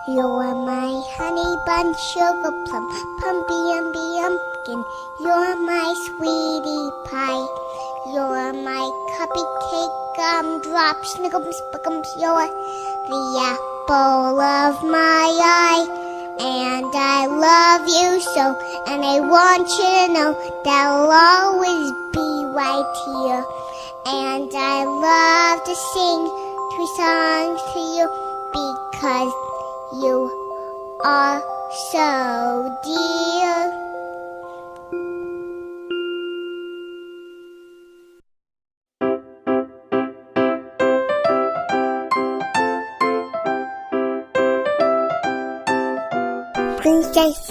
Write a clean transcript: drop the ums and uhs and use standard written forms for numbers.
You're my honey bun, sugar plum, pumpkin. You're my sweetie pie. You're my cupcake, gumdrop, snickums, spickums. You're the apple of my eye. And I love you so, and I want you to know that I'll always be right here. And I love to sing 3 songs to you because you are so dear. Princess